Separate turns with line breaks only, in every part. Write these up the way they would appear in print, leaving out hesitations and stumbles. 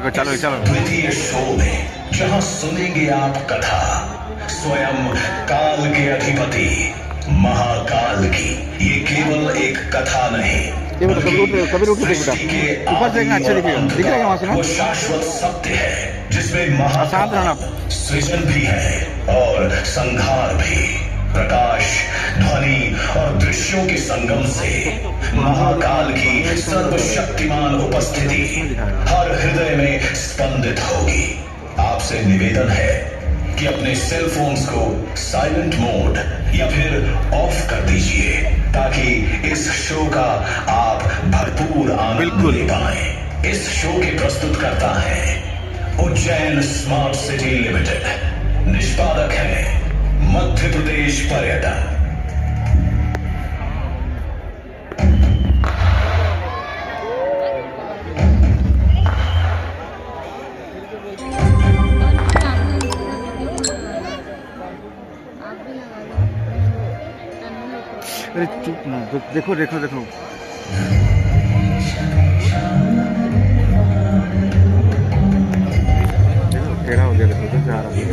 चलो चलो।
द्वितीय शो में जहां सुनेंगे आप कथा स्वयं काल के अधिपति महाकाल की। ये केवल एक कथा नहीं, सृष्टि के आदि और अंत का वो शाश्वत सत्य है जिसमें महाकाल सृजन भी है और संहार भी। प्रकाश, ध्वनि और दृश्यों के संगम से महाकाल की सर्वशक्तिमान उपस्थिति हर हृदय में स्पंदित होगी। आपसे निवेदन है कि अपने सेल फोन्स को साइलेंट मोड या फिर ऑफ कर दीजिए ताकि इस शो का आप भरपूर आनंद ले पाएं। इस शो के प्रस्तुतकर्ता हैं उज्जैन स्मार्ट सिटी लिमिटेड, निष्पादक है मध्य प्रदेश पर्यटन।
अरे चुप ना, देखो देखो देखो टेढ़ा हो गया, देखो जा रहा है।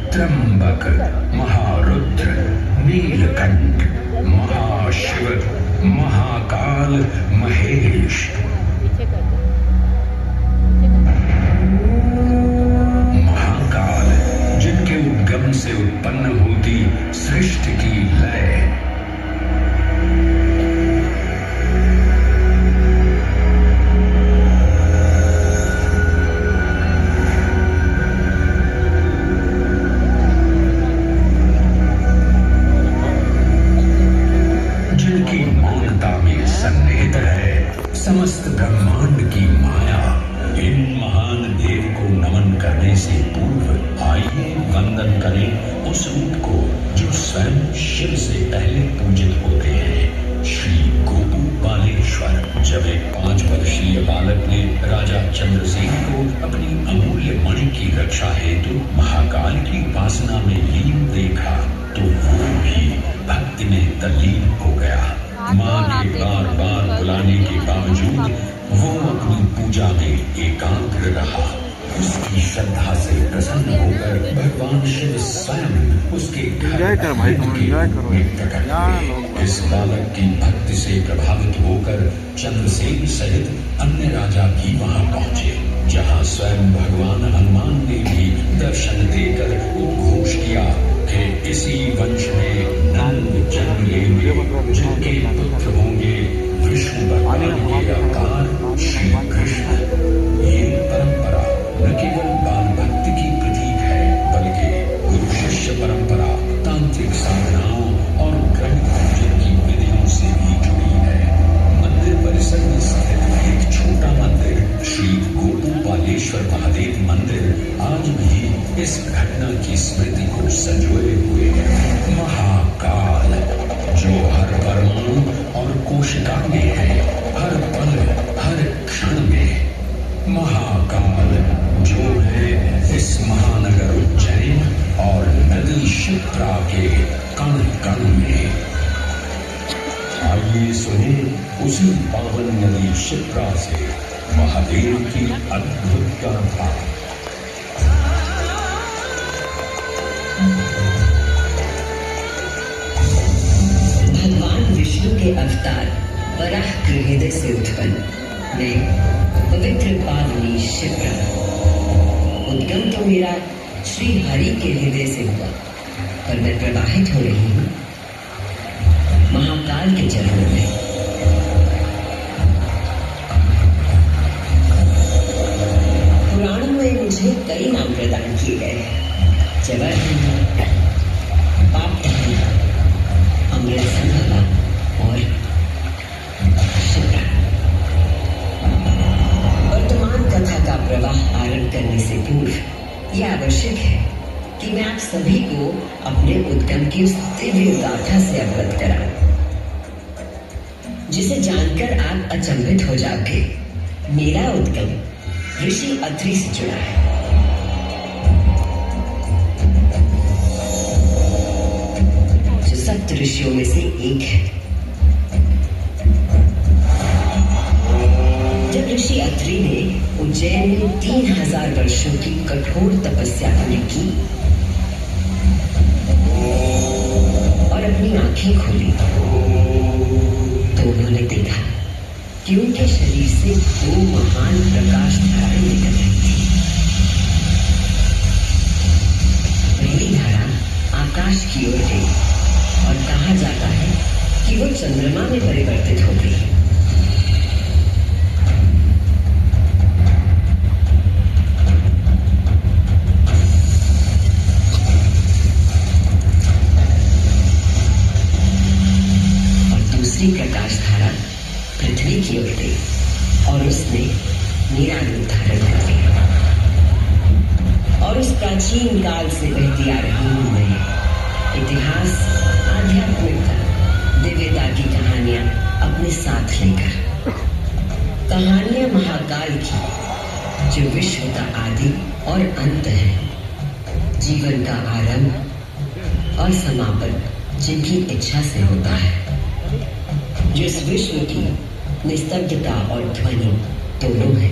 त्र्यंबक, महारुद्र, नीलकंठ, महाशिव, महाकाल, महेश। महाकाल जिनके उद्गम से उत्पन्न होती सृष्टि की लय। समस्त ब्रह्मांड की माया। इन महान देव को नमन करने से पूर्व आइए वंदन करें उस रूप को जो स्वयं शिव से पहले पूजित होते हैं, श्री गोपूपालेश्वर। जब एक 5 वर्षीय बालक ने राजा चंद्रसेन को अपनी अमूल्य मणि की रक्षा हेतु महाकाल की उपासना में लीन देखा तो वो भी भक्ति में तल्लीन हो गया। मां के बार बार बुलाने के बावजूद वो अपनी पूजा में एकाग्र रहा। उसकी श्रद्धा से प्रसन्न होकर भगवान शिव स्वयं उसके घर प्रकट हुए। इस बालक की भक्ति से प्रभावित होकर चंद्रसेन सहित अन्य राजा भी वहां पहुंचे, जहां स्वयं भगवान हनुमान ने भी दर्शन देकर उद्घोष किया कि इसी वंश में नंद जन्म लेंगे, जिनके पुत्र होंगे विष्णु भगवान के अवतार श्री कृष्ण। ये परंपरा न केवल बाल भक्ति की प्रतीक है, बल्कि गुरु शिष्य परंपरा, तांत्रिक साधनाओं और ग्रह पूजन की विधियों से भी जुड़ी है। मंदिर परिसर में स्थित एक छोटा मंदिर श्री गोपूपालेश्वर महादेव मंदिर आज भी इस घटना की स्मृति को संजोए हुए है। महाकाल जो हर परमाणु और कोशिका में है, हर पल हर क्षण में। महाकाल जो है इस महानगर उज्जैन और नदी शिप्रा के कण कण में। आइए सुने उसी पावन नदी शिप्रा से महादेव की अद्भुत गाथा।
अवतार वराह के हृदय से उत्पन्न मैं पवित्र पावनी शिप्रा। उद्गम तो मेरा श्री हरि के हृदय से हुआ, पर मैं प्रवाहित हो रही हूँ महाकाल के चरणों में। पुराणों में मुझे कई नाम प्रदान किए गए हैं। जवाहर, पाप अमृत संभवा और शिप्रा। वर्तमान कथा का प्रवाह आरंभ करने से पूर्व यह आवश्यक है कि मैं आप सभी को अपने उद्गम की उस दिव्य गाथा से अवगत कराऊं, जिसे जानकर आप अचंभित हो जाओगे। मेरा उद्गम ऋषि अत्रि से जुड़ा है, जो सप्त ऋषियों में से एक है। जब ऋषि अत्रि ने उज्जैन में 3000 वर्षों की कठोर तपस्या पूरी की और अपनी आंखें खोली, तो उन्होंने देखा कि उनके शरीर से 2 महान प्रकाश धाराएं निकल रही थी। पहली धारा आकाश की ओर गई और कहा जाता है कि वो चंद्रमा में परिवर्तित हो गई। दूसरी प्रकाश धारा पृथ्वी की ओर गई और उसने मेरा रूप धारण कर लिया। और उस प्राचीन काल से बहती आ रही हूं मैं इतिहास, आध्यात्मिकता, दिव्यता की कहानियां अपने साथ लेकर। कहानियां महाकाल की, जो विश्व का आदि और अंत है, जीवन का आरंभ और समापन जिनकी इच्छा से होता है, जो इस विश्व की निस्तब्धता और ध्वनि दोनों है।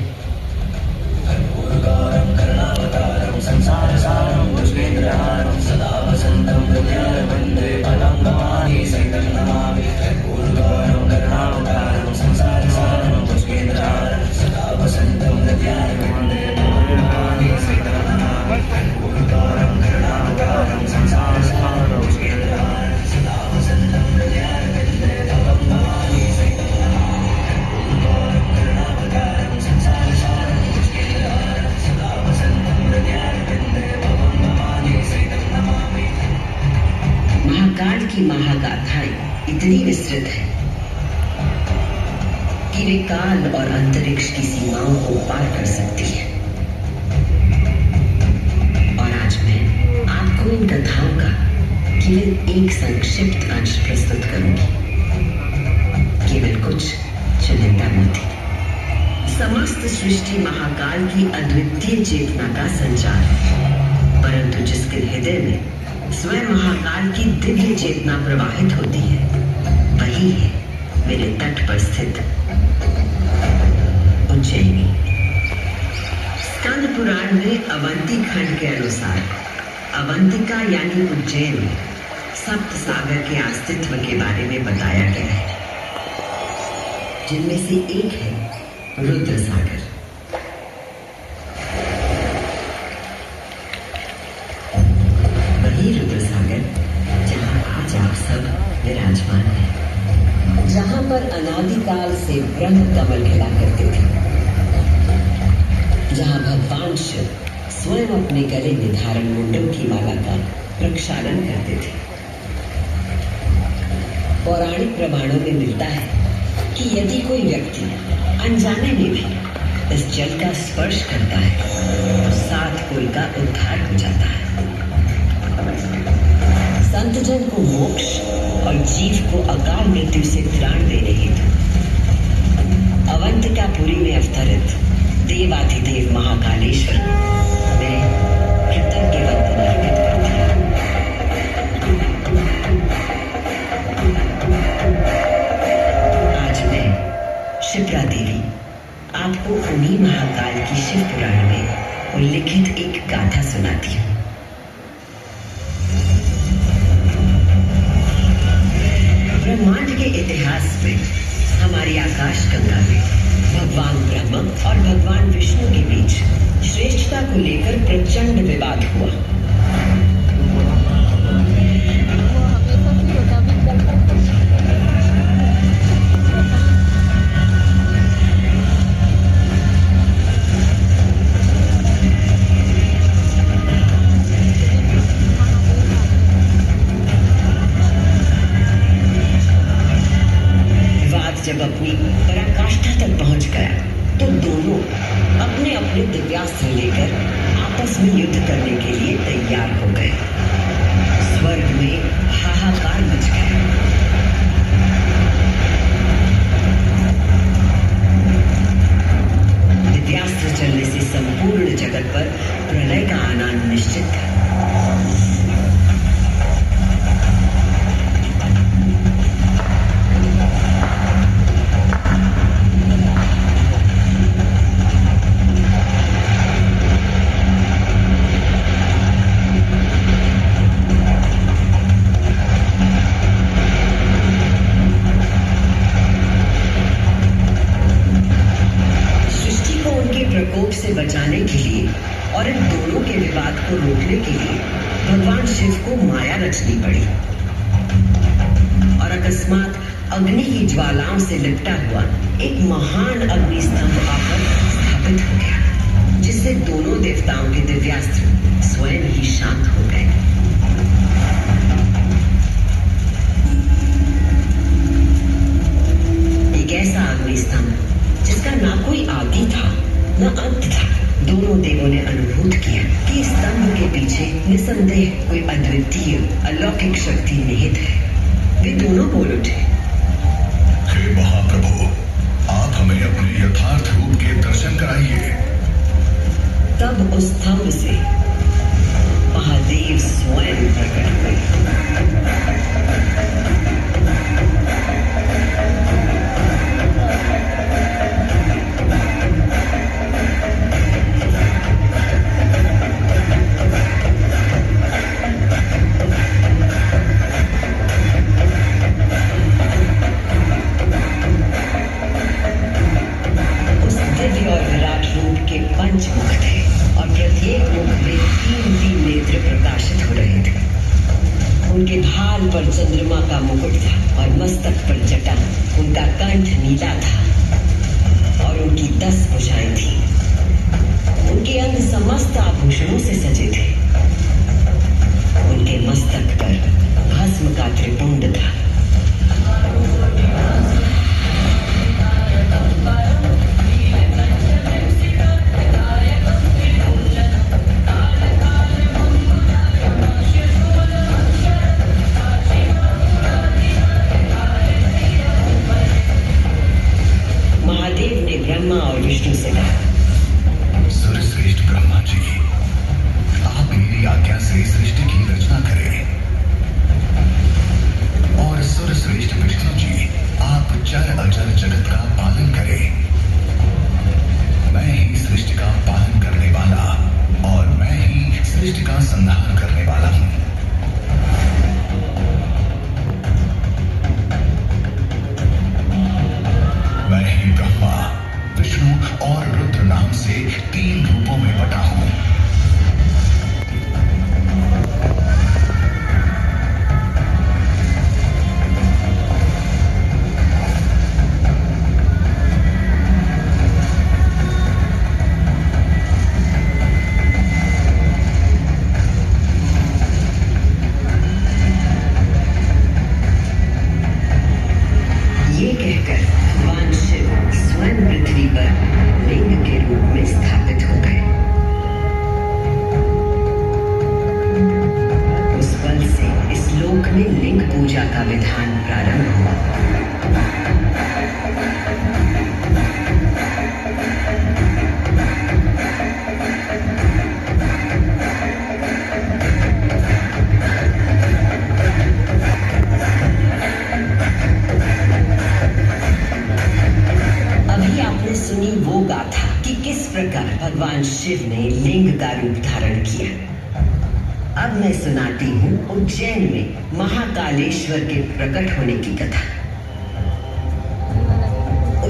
महाकाल की महागाथाएं इतनी विस्तृत है कि वे काल और अंतरिक्ष की सीमाओं को पार कर सकती है। और आज मैं आपको इन कथाओं का केवल एक संक्षिप्त अंश प्रस्तुत करूंगी, केवल कुछ चुनिंदा मोती। समस्त सृष्टि महाकाल की अद्वितीय चेतना का संचार है, परंतु जिसके हृदय में स्वयं महाकाल की दिव्य चेतना प्रवाहित होती है, वही है मेरे तट पर स्थित उज्जैनी। स्कंद पुराण में अवंती खंड के अनुसार अवंतिका यानी उज्जैन सप्त सागर के अस्तित्व के बारे में बताया गया है, जिनमें से एक है रुद्र सागर। रुद्र सागर जहाँ आज आप सब विराजमान हैं, जहाँ पर अनादिकाल से ब्रह्म कमल खिला करते थे, जहाँ भगवान शिव स्वयं अपने गले में धारण मुंडों की माला का प्रक्षालन करते थे। पौराणिक प्रमाणों में मिलता है कि यदि कोई व्यक्ति अनजाने में भी इस जल का स्पर्श करता है, तो 7 कुल का उद्धार हो जाता है। संतजन को मोक्ष और जीव को अकाल मृत्यु से त्राण देने हेतु अवंतिकापुरी में अवतरित देवाधिदेव महाकालेश्वर मैं कृतज्ञ वंदना अर्पित करती हूँ। आज मैं शिप्रा देवी आपको उन्हीं महाकाल की शिव पुराण में उल्लिखित एक गाथा सुनाती हूँ। ब्रह्मांड के इतिहास में हमारी आकाश गंगा में भगवान ब्रह्मा और भगवान विष्णु के बीच श्रेष्ठता को लेकर प्रचंड विवाद हुआ। जब अपनी पराकाष्ठा तक पहुंच गया तो दोनों अपने अपने दिव्यास्त्र लेकर आपस में युद्ध करने के लिए तैयार हो गए। स्वर्ग में हाहाकार मच गया। दिव्यास्त्र चलने से संपूर्ण जगत पर प्रलय का आना निश्चित था। प्रकोप से बचाने के लिए और इन दोनों के विवाद को रोकने के लिए भगवान शिव को माया रचनी पड़ी और अकस्मात अग्नि की ज्वालाओं से लिपटा हुआ एक महान अग्नि स्तंभ आकर स्थापित हो गया, जिससे दोनों देवताओं के दिव्यास्त्र स्वयं ही शांत हो गए। एक ऐसा अग्नि स्तंभ जिसका ना कोई आदि था न अंत था। दोनों देवों ने अनुभूत किया कि इस स्तंभ के पीछे निसंदेह कोई अद्वितीय अलौकिक शक्ति निहित है। वे दोनों बोल उठे,
हे महाप्रभु, आप हमें अपने यथार्थ रूप के दर्शन कराइए।
तब उस स्तंभ से महादेव स्वयं प्रकट हुए। पंचमुख थे और प्रत्येक मुख में 3 नेत्र प्रकाशित हो रहे थे। उनके भाल पर चंद्रमा का मुकुट था और मस्तक पर जटा। उनका कंठ नीला था और उनकी 10 भुजाएं थी। उनके अंग समस्त आभूषणों से सजे थे। उनके मस्तक पर भस्म का त्रिपुंड था। ब्रह्मा और विष्णु से कहा,
सर्वश्रेष्ठ ब्रह्मा जी, आप मेरी आज्ञा से सृष्टि की रचना करें और सर्वश्रेष्ठ विष्णु जी, आप चर अचर जगत का पालन करें। मैं ही सृष्टि का पालन करने वाला और मैं ही सृष्टि का संहार करने वाला हूं। मैं ही ब्रह्मा, विष्णु और रुद्र नाम से 3 रूपों में बटा हूं।
ये कहकर भगवान शिव स्वयं पृथ्वी पर लिंग के रूप में स्थापित हो गए। उस पल से इस लोक में लिंग पूजा का विधान प्रारंभ हुआ। अभी आपने सुनी वो गाथा कि किस प्रकार भगवान शिव ने लिंग का रूप धारण किया। अब मैं सुनाती हूँ उज्जैन में महाकालेश्वर के प्रकट होने की कथा।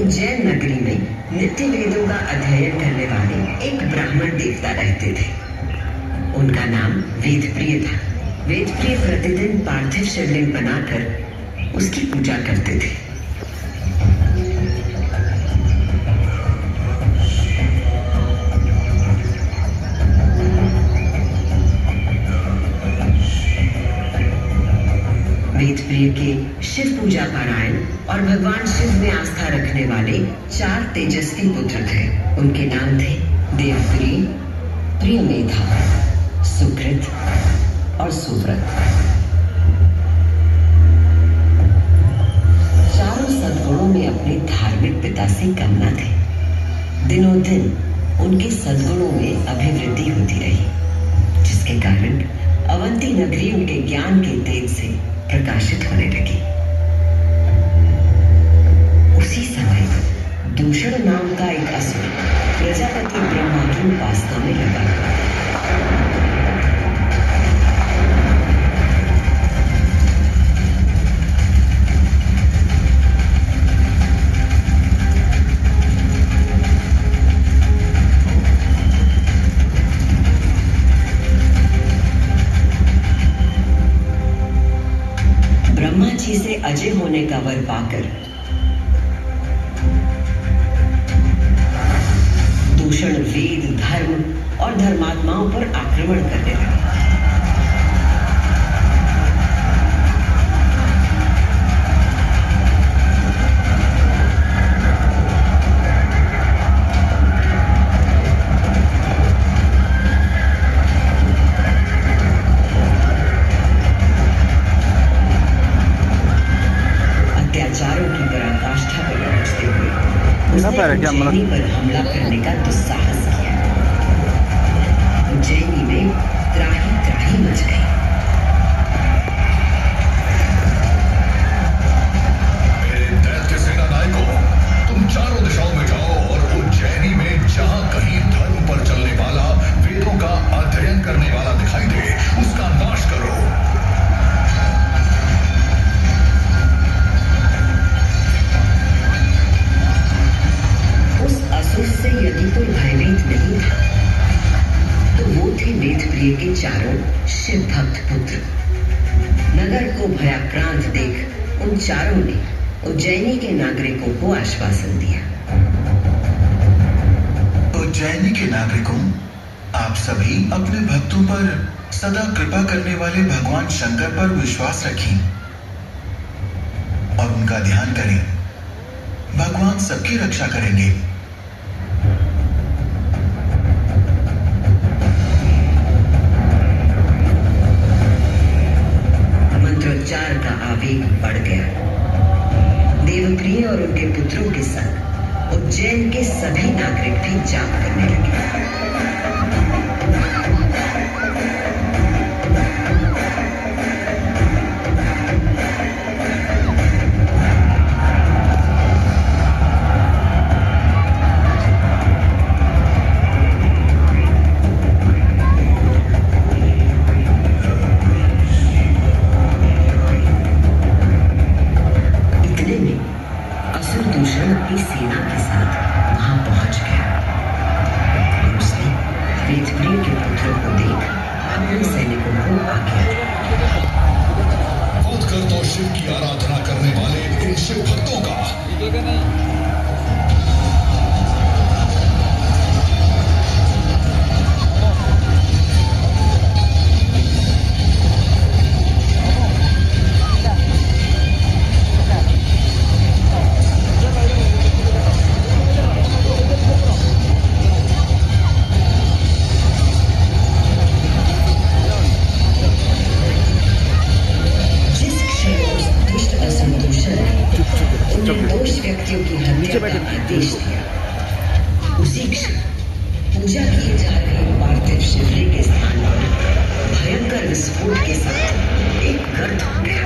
उज्जैन नगरी में नित्य वेदों का अध्ययन करने वाले एक ब्राह्मण देवता रहते थे। उनका नाम वेदप्रिय था। वेदप्रिय प्रतिदिन पार्थिव शिवलिंग बनाकर उसकी पूजा करते थे। वेदप्रिय के शिव पूजा पारायण और भगवान शिव में आस्था रखने वाले 4 तेजस्वी पुत्र थे। उनके नाम थे देवप्रिय, प्रियमेधा, सुकृत और सुव्रत। चारों सद्गुणों में अपने धार्मिक पिता से कम न थे। दिनों दिन उनके सद्गुणों में अभिवृद्धि होती रही, जिसके कारण अवंती नगरी उनके ज्ञान के तेज से प्रकाशित होने लगी। उसी समय दूषण नाम का एक असुर प्रजापति ब्रह्मा की उपासना में लगा। ब्रह्मा जी से अजय होने का वर पाकर दूषण वेद, धर्म और धर्मात्माओं पर आक्रमण करने लगे। अत्याचारों की पराकाष्ठा पर पहुंचते हुए उसने उज्जैनी पर हमला करने का दुस्साहस किया। उज्जैनी में त्राही त्राही मच गई।
मेरे दैत्य सेना नायकों, तुम चारों दिशाओं में जाओ और उज्जैनी में जहां कहीं धर्म पर चलने वाला, वेदों का अध्ययन करने वाला दिखाई दे, उसका नाश करो।
उससे यदि कोई भयभीत नहीं था तो वो थे वेदप्रिय के चारों शिव भक्त पुत्र। नगर को भयाक्रांत देख उन चारों ने उज्जैनी के नागरिकों को आश्वासन दिया।
उज्जैनी के नागरिकों, आप सभी अपने भक्तों पर सदा कृपा करने वाले भगवान शंकर पर विश्वास रखें और उनका ध्यान करें। भगवान सबकी रक्षा करेंगे।
मंत्रोच्चार का आवेग बढ़ गया। देवप्रिय और उनके पुत्रों के संग उज्जैन के सभी नागरिक भी जाप करने लगे। अपनी सेना के साथ वहां पहुंच गया और उसने वेदप्रिय के पुत्रों को देख अपने सैनिकों को आज्ञा दी।
वध कर दो शिव की आराधना करने वाले इन शिव भक्तों का।
व्यक्तियों की हत्या का आदेश दिया। उसी क्षण पूजा किए जा रहे पार्थिव शिवलिंग के स्थान पर भयंकर विस्फोट के साथ एक गर्त हो गया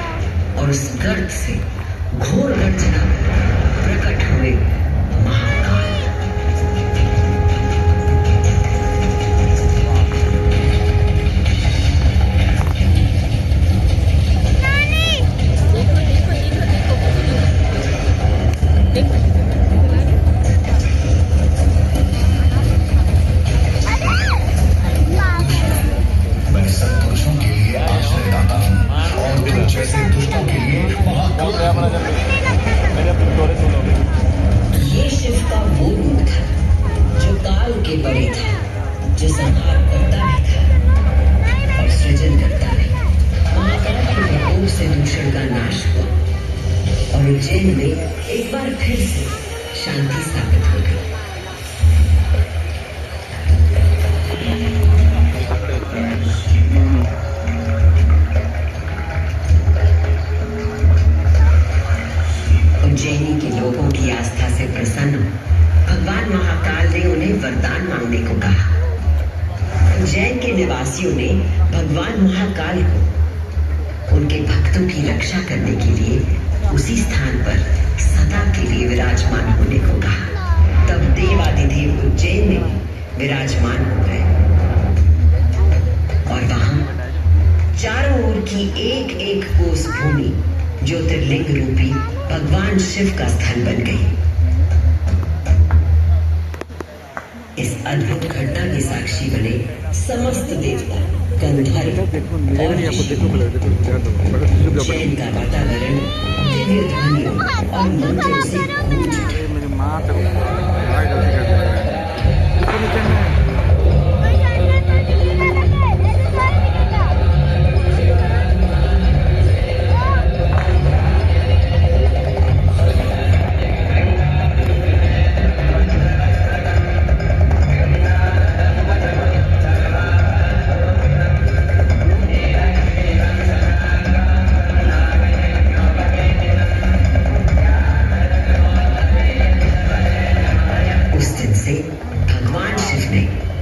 और उस गर्त से घोर गर्जना प्रकट हुए महाकाल। ये शिव का वो रूप था जो काल के परे था, जो संहार करता भी था और सृजन करता भी। महाकाल के प्रकोप से दूषण का नाश हुआ और उज्जैन में एक बार फिर से शांति स्थापित हो गई। उज्जैनी के लोगों की आस्था से प्रसन्न भगवान महाकाल ने उन्हें वरदान मांगने को कहा। उज्जैन के निवासियों ने भगवान महाकाल को उनके भक्तों की रक्षा करने के लिए उसी स्थान पर सदा के लिए विराजमान होने को कहा। तब देवादिदेव उज्जैन में विराजमान हो गए और वहां चारों ओर की एक एक कोस भूमि ज्योतिर्लिंग रूपी भगवान शिव का स्थल बन गई। इस अद्भुत घटना के साक्षी बने समस्त देवता, गंधर्व और उज्जैन का वातावरण दिव्य ध्वनियों और मंत्रों से गूंज उठा।
मेरी माँ तक लाइट ऐसे करती है। इसको नीचे में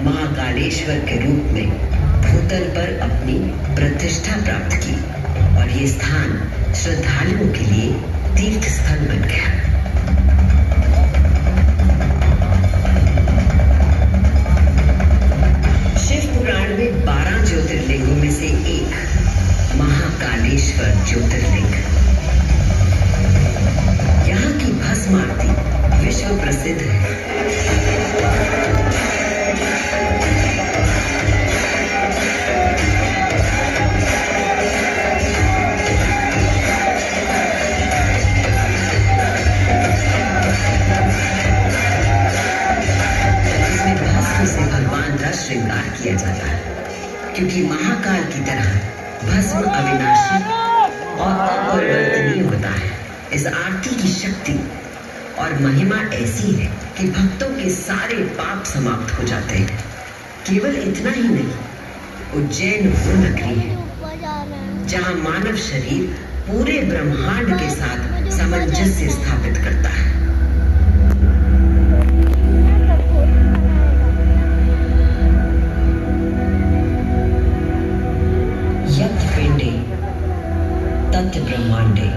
महाकालेश्वर के रूप में भूतल पर अपनी प्रतिष्ठा प्राप्त की और ये स्थान श्रद्धालुओं के लिए तीर्थ स्थल बन गया। शिव पुराण में 12 ज्योतिर्लिंगों में से एक महाकालेश्वर ज्योतिर्लिंग। यहाँ की भस्म आरती विश्व प्रसिद्ध है। श्रृंगार किया जाता है क्योंकि महाकाल की तरह भस्म अविनाशी और अपरिवर्तनीय होता है। इस आरती की शक्ति और महिमा ऐसी है कि भक्तों के सारे पाप समाप्त हो जाते हैं। केवल इतना ही नहीं, उज्जैन वो नगरी है जहां मानव शरीर पूरे ब्रह्मांड के साथ सामंजस्य स्थापित करता है। तत् ब्रह्मांडे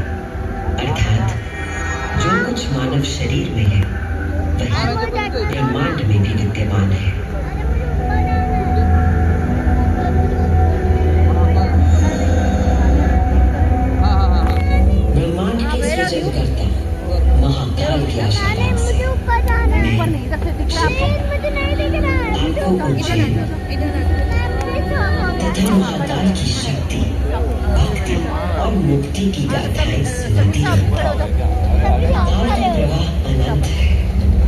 अर्थात जो कुछ मानव शरीर में है वही ब्रह्मांड में भी विद्यमान है। ब्रह्मांड के सृजनकर्ता महाकाल के आशीर्वाद से आपको उज्जैन तथा महाकाल की शक्ति, भक्ति और मुक्ति की गाथाएं सुनाती है। काल का प्रवाह अनंत है,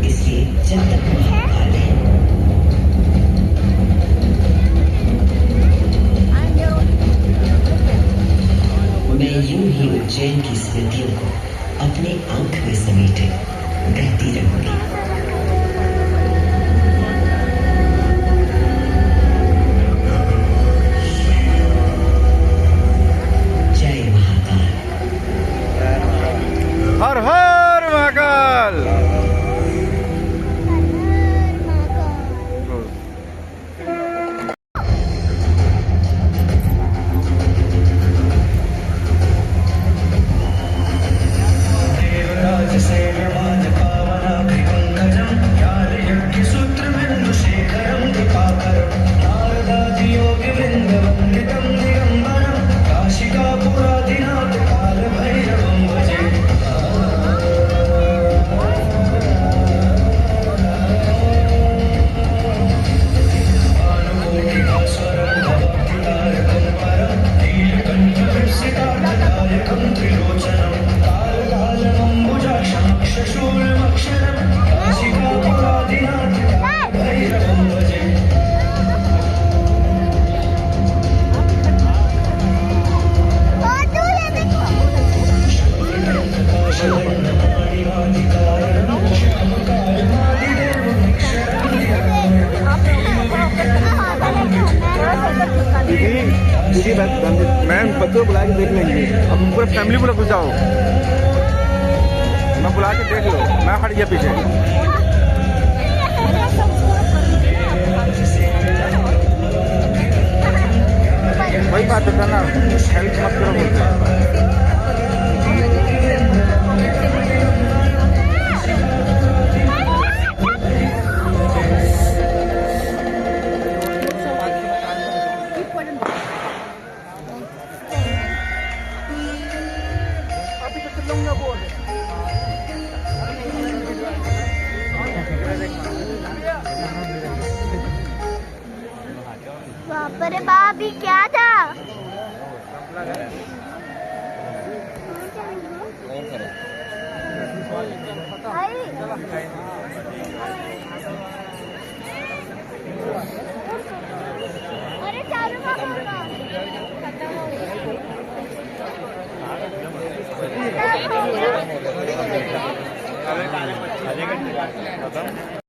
इसलिए जब तक महाकाल है मैं यूं ही उज्जैन की स्मृतियों को अपने आंख में समेटे बहती रहूंगी।
हर हर महाकाल।
देवराज से प्रभात पावना
तुम पूरे फैमिली को लेकर जाओ, मैं बुला के देख लो, मैं खड़ी है पीछे। वही बात होता ना, हेल्प मत करो बोलते हैं।
बाप रे बाप, ये क्या था? अरे चालू
आधे घंटे